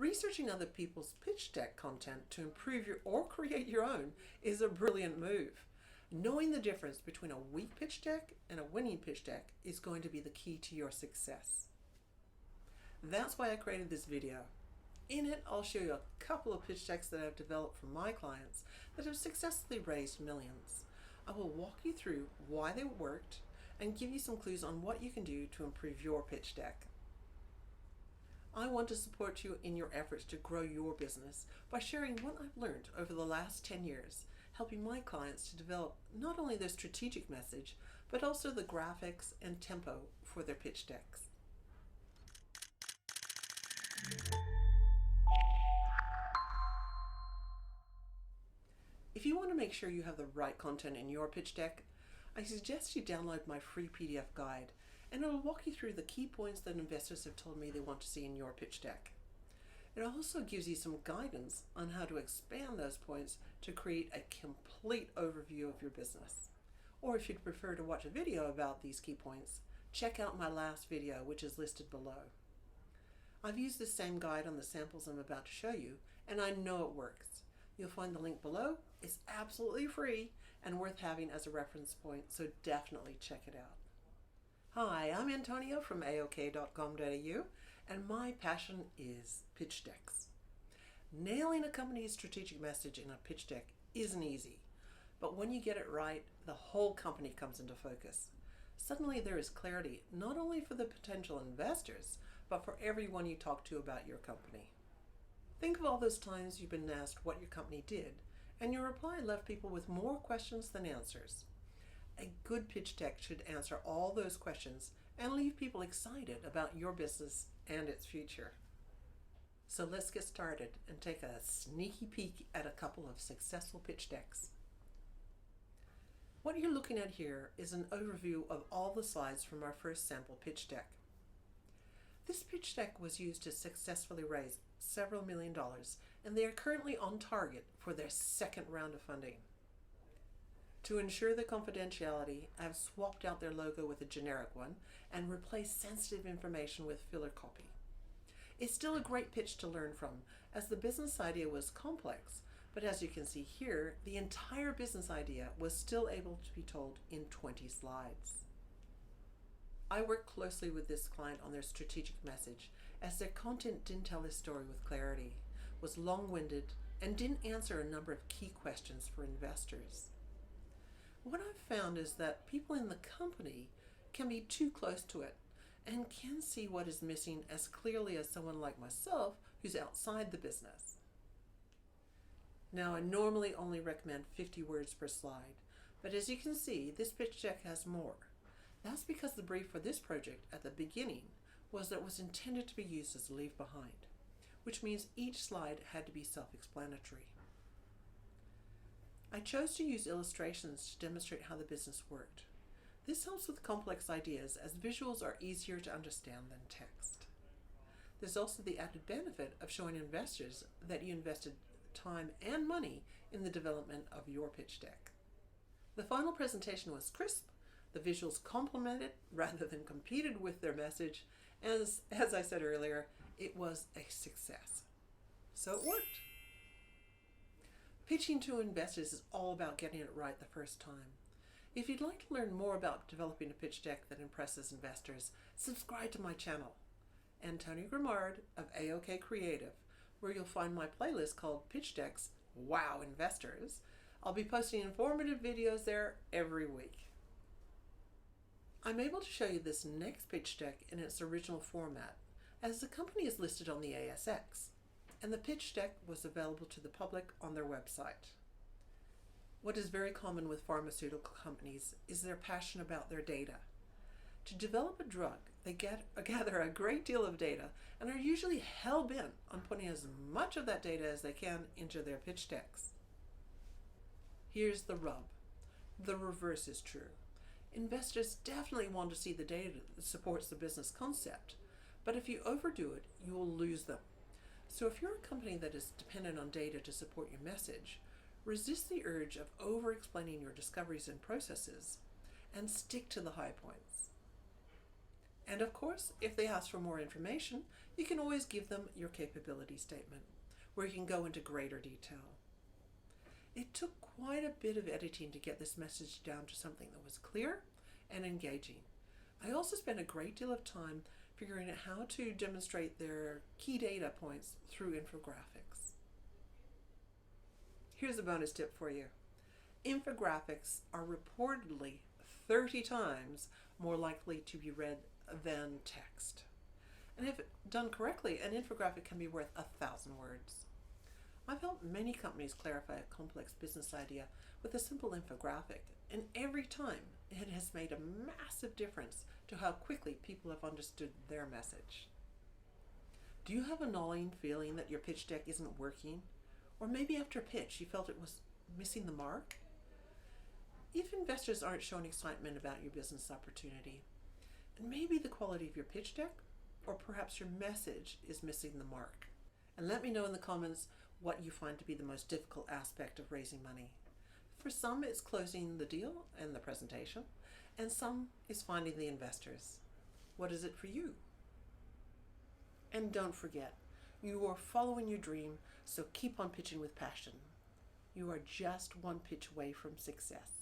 Researching other people's pitch deck content to improve your or create your own is a brilliant move. Knowing the difference between a weak pitch deck and a winning pitch deck is going to be the key to your success. That's why I created this video. In it, I'll show you a couple of pitch decks that I've developed for my clients that have successfully raised millions. I will walk you through why they worked and give you some clues on what you can do to improve your pitch deck. I want to support you in your efforts to grow your business by sharing what I've learned over the last 10 years, helping my clients to develop not only their strategic message, but also the graphics and tempo for their pitch decks. If you want to make sure you have the right content in your pitch deck, I suggest you download my free PDF guide, and it'll walk you through the key points that investors have told me they want to see in your pitch deck. It also gives you some guidance on how to expand those points to create a complete overview of your business. Or if you'd prefer to watch a video about these key points, check out my last video, which is listed below. I've used this same guide on the samples I'm about to show you, and I know it works. You'll find the link below. It's absolutely free and worth having as a reference point, so definitely check it out. Hi, I'm Antonia from aok.com.au, and my passion is pitch decks. Nailing a company's strategic message in a pitch deck isn't easy, but when you get it right, the whole company comes into focus. Suddenly there is clarity not only for the potential investors, but for everyone you talk to about your company. Think of all those times you've been asked what your company did, and your reply left people with more questions than answers. A good pitch deck should answer all those questions and leave people excited about your business and its future. So let's get started and take a sneaky peek at a couple of successful pitch decks. What you're looking at here is an overview of all the slides from our first sample pitch deck. This pitch deck was used to successfully raise several $1 million, and they are currently on target for their second round of funding. To ensure the confidentiality, I have swapped out their logo with a generic one and replaced sensitive information with filler copy. It's still a great pitch to learn from, as the business idea was complex, but as you can see here, the entire business idea was still able to be told in 20 slides. I worked closely with this client on their strategic message, as their content didn't tell their story with clarity, was long-winded, and didn't answer a number of key questions for investors. What I've found is that people in the company can be too close to it and can see what is missing as clearly as someone like myself who's outside the business. Now, I normally only recommend 50 words per slide, but as you can see, this pitch deck has more. That's because the brief for this project at the beginning was that it was intended to be used as a leave behind, which means each slide had to be self-explanatory. I chose to use illustrations to demonstrate how the business worked. This helps with complex ideas, as visuals are easier to understand than text. There's also the added benefit of showing investors that you invested time and money in the development of your pitch deck. The final presentation was crisp. The visuals complemented rather than competed with their message. As I said earlier, it was a success. So it worked. Pitching to investors is all about getting it right the first time. If you'd like to learn more about developing a pitch deck that impresses investors, subscribe to my channel, Antonia Grimard of AOK Creative, where you'll find my playlist called Pitch Decks Wow Investors. I'll be posting informative videos there every week. I'm able to show you this next pitch deck in its original format, as the company is listed on the ASX, and the pitch deck was available to the public on their website. What is very common with pharmaceutical companies is their passion about their data. To develop a drug, they gather a great deal of data and are usually hell-bent on putting as much of that data as they can into their pitch decks. Here's the rub. The reverse is true. Investors definitely want to see the data that supports the business concept, but if you overdo it, you will lose them. So if you're a company that is dependent on data to support your message, resist the urge of over-explaining your discoveries and processes, and stick to the high points. And of course, if they ask for more information, you can always give them your capability statement, where you can go into greater detail. It took quite a bit of editing to get this message down to something that was clear and engaging. I also spent a great deal of time figuring out how to demonstrate their key data points through infographics. Here's a bonus tip for you. Infographics are reportedly 30 times more likely to be read than text. And if done correctly, an infographic can be worth 1,000 words. I've helped many companies clarify a complex business idea with a simple infographic, and every time it has made a massive difference to how quickly people have understood their message. Do you have a gnawing feeling that your pitch deck isn't working? Or maybe after a pitch you felt it was missing the mark? If investors aren't showing excitement about your business opportunity, and maybe the quality of your pitch deck, or perhaps your message is missing the mark. And let me know in the comments what you find to be the most difficult aspect of raising money. For some, it's closing the deal and the presentation, and some is finding the investors. What is it for you? And don't forget, you are following your dream, so keep on pitching with passion. You are just one pitch away from success.